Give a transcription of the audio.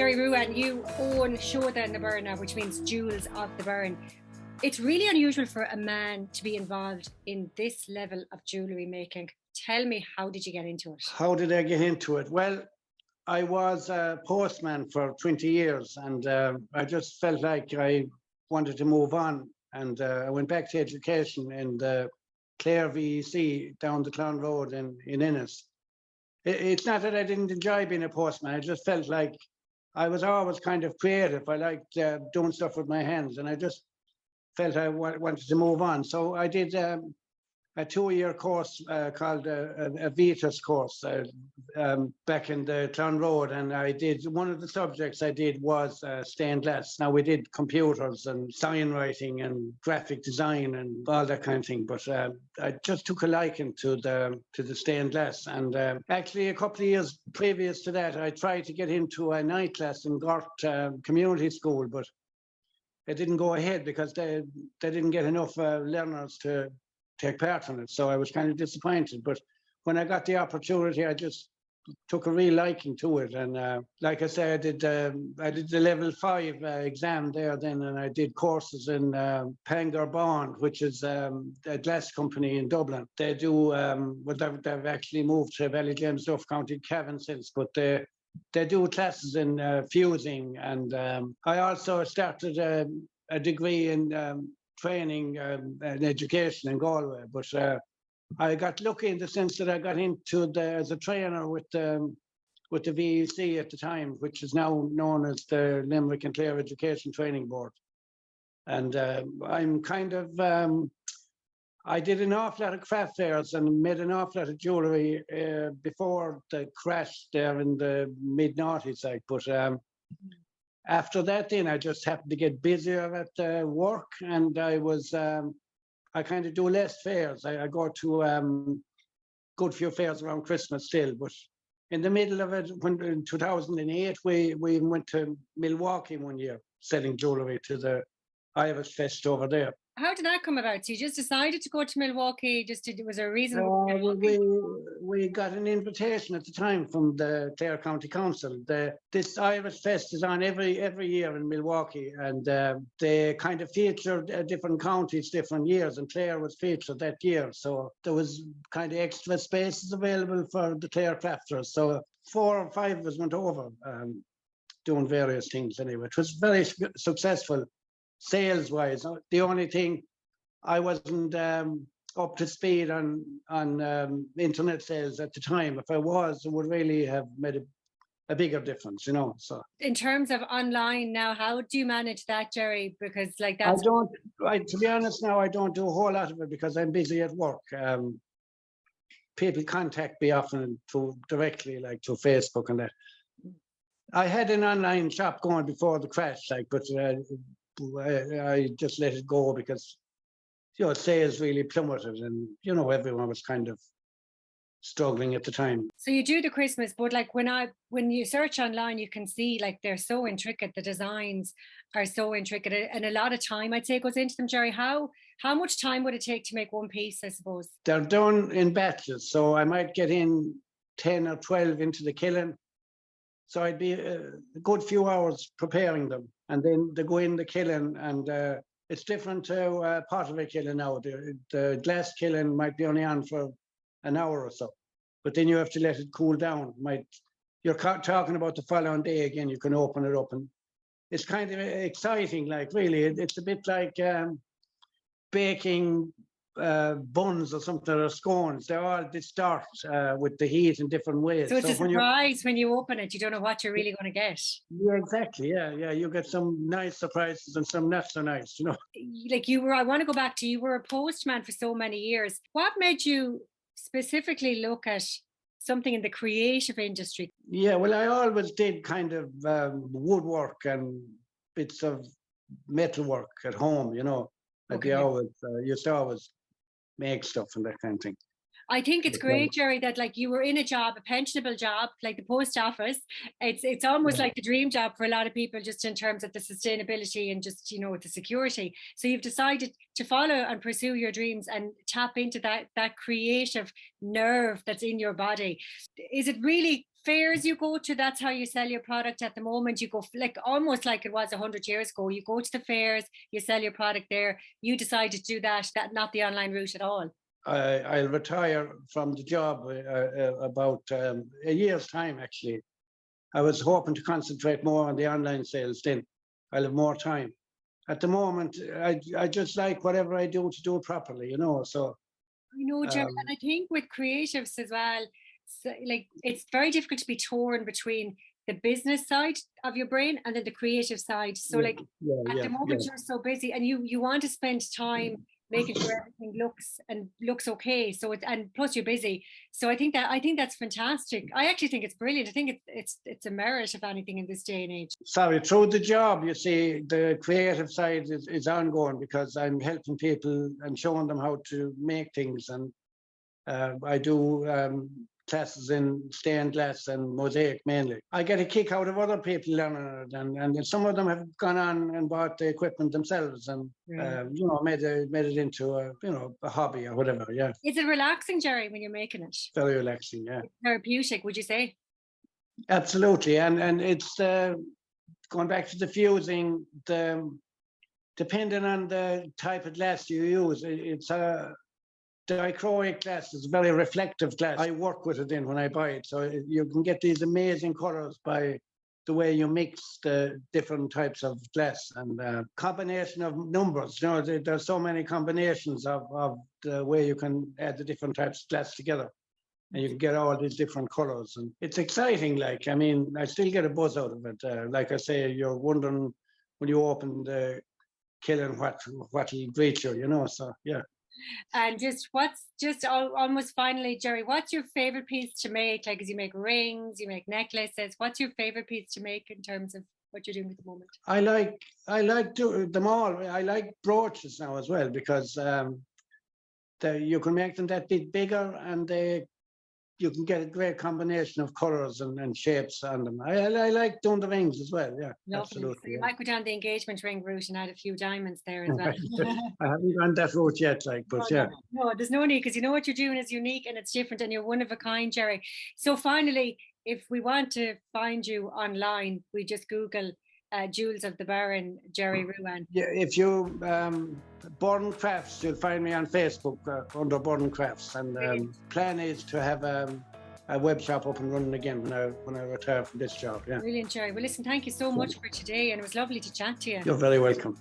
Gerry Ruane, you own Seoda in the Burren now, which means Jewels of the Burren. It's really unusual for a man to be involved in this level of jewellery making. Tell me, how did you get into it? How did I get into it? Well, I was a postman for 20 years and I just felt like I wanted to move on. And I went back to education in the Clare VEC down the Clown Road in Ennis. It's not that I didn't enjoy being a postman. I just felt like I was always kind of creative. I liked doing stuff with my hands, and I just felt I wanted to move on. So I did a 2-year course called a Vitas course back in the Clown Road, and I did, one of the subjects I did was stained glass. Now we did computers and sign writing and graphic design and all that kind of thing, but I just took a liking to the stained glass. And actually a couple of years previous to that, I tried to get into a night class in Gort Community School, but it didn't go ahead because they didn't get enough learners to take part in it. So I was kind of disappointed. But when I got the opportunity, I just took a real liking to it. And like I say, I did the level 5 exam there then, and I did courses in Boirne, which is a glass company in Dublin. They do, well, they've actually moved to Ballyjames, County Cavan since, but they do classes in fusing. And I also started a degree in training and education in Galway, but I got lucky in the sense that I got into as a trainer with the VEC at the time, which is now known as the Limerick and Clare Education Training Board. And I'm kind of, I did an awful lot of craft fairs and made an awful lot of jewellery before the crash there in the mid-noughties, like, but after that, then I just happened to get busier at work, and I kind of do less fairs. I go to good few fairs around Christmas still, but in the middle of it, in 2008, we went to Milwaukee one year selling jewellery to the Irish Fest over there. How did that come about? So you just decided to go to Milwaukee? Was there a reason? We got an invitation at the time from the Clare County Council. This Irish Fest is on every year in Milwaukee, and they kind of featured different counties different years, and Clare was featured that year. So there was kind of extra spaces available for the Clare crafters. So 4 or 5 of us went over doing various things anyway. It was very successful. Sales-wise, the only thing I wasn't up to speed on internet sales at the time. If I was, it would really have made a bigger difference, you know. So in terms of online now, how do you manage that, Gerry? Because like that's to be honest now, I don't do a whole lot of it because I'm busy at work. People contact me often directly, like through Facebook and that. I had an online shop going before the crash, like, but I just let it go because, you know, sales really plummeted, and, you know, everyone was kind of struggling at the time. So you do the Christmas, but like when you search online, you can see like they're so intricate. The designs are so intricate, and a lot of time, I'd say, goes into them. Gerry, how much time would it take to make one piece, I suppose? They're done in batches, so I might get in 10 or 12 into the kiln. So I'd be a good few hours preparing them, and then they go in the kiln, and it's different to pottery kiln now. The glass kiln might be only on for an hour or so, but then you have to let it cool down. You're talking about the following day again, you can open it up, and it's kind of exciting, like, really. It's a bit like baking buns or something, or scones. They all distort with the heat in different ways. So it's a surprise when you open it. You don't know what you're really going to get. Yeah, exactly. Yeah. You get some nice surprises and some not so nice, you know. Like I want to go back to, you were a postman for so many years. What made you specifically look at something in the creative industry? Yeah, well, I always did kind of woodwork and bits of metalwork at home, you know. Like, okay. I used to always make stuff and that kind of thing. I think it's great, Gerry, that like you were in a job, a pensionable job, like the post office. It's almost like the dream job for a lot of people, just in terms of the sustainability and just, you know, the security. So you've decided to follow and pursue your dreams and tap into that creative nerve that's in your body. Is it really fairs you go to? That's how you sell your product at the moment. You go like almost like it was 100 years ago. You go to the fairs, you sell your product there. You decided to do that not the online route at all. I'll retire from the job about a year's time, actually. I was hoping to concentrate more on the online sales then. I'll have more time. At the moment, I just like whatever I do to do it properly, you know. So I know, Gerry, and I think with creatives as well, so, like it's very difficult to be torn between the business side of your brain and then the creative side. So like at the moment you're so busy and you want to spend time making sure everything looks okay. So and plus you're busy. So I think that's fantastic. I actually think it's brilliant. I think it's a merit, if anything, in this day and age. Sorry, through the job, you see, the creative side is ongoing because I'm helping people and showing them how to make things. And I do classes in stained glass and mosaic mainly. I get a kick out of other people learning it, and some of them have gone on and bought the equipment themselves and you know, made it into a hobby or whatever. Yeah. Is it relaxing, Gerry, when you're making it? Very relaxing. Yeah. It's therapeutic, would you say? Absolutely, and it's going back to the fusing. Depending on the type of glass you use, it's a dichroic glass is a very reflective glass. I work with it in when I buy it. So you can get these amazing colors by the way you mix the different types of glass and combination of numbers. You know, there's so many combinations of the way you can add the different types of glass together. And you can get all these different colors. And it's exciting. Like, I mean, I still get a buzz out of it. Like I say, you're wondering when you open the kiln what'll greet you, you know, so yeah. And almost finally, Gerry, what's your favorite piece to make? Like, as you make rings, you make necklaces, what's your favorite piece to make in terms of what you're doing at the moment? I like them all. I like brooches now as well because you can make them that bit bigger and you can get a great combination of colours and shapes on them. I like doing the rings as well, yeah. Lovely. Absolutely. So you might go down the engagement ring route and add a few diamonds there as well. I haven't gone that route yet, but yeah. No, there's no need because you know what you're doing is unique and it's different and you're one of a kind, Gerry. So finally, if we want to find you online, we just Google Jewels of the Burren, Gerry Ruane. Yeah, if you Boirne Crafts, you'll find me on Facebook under Boirne Crafts. And plan is to have a web shop up and running again when I retire from this job. Yeah. Brilliant, Gerry. Well, listen, thank you so much for today, and it was lovely to chat to you. You're very welcome.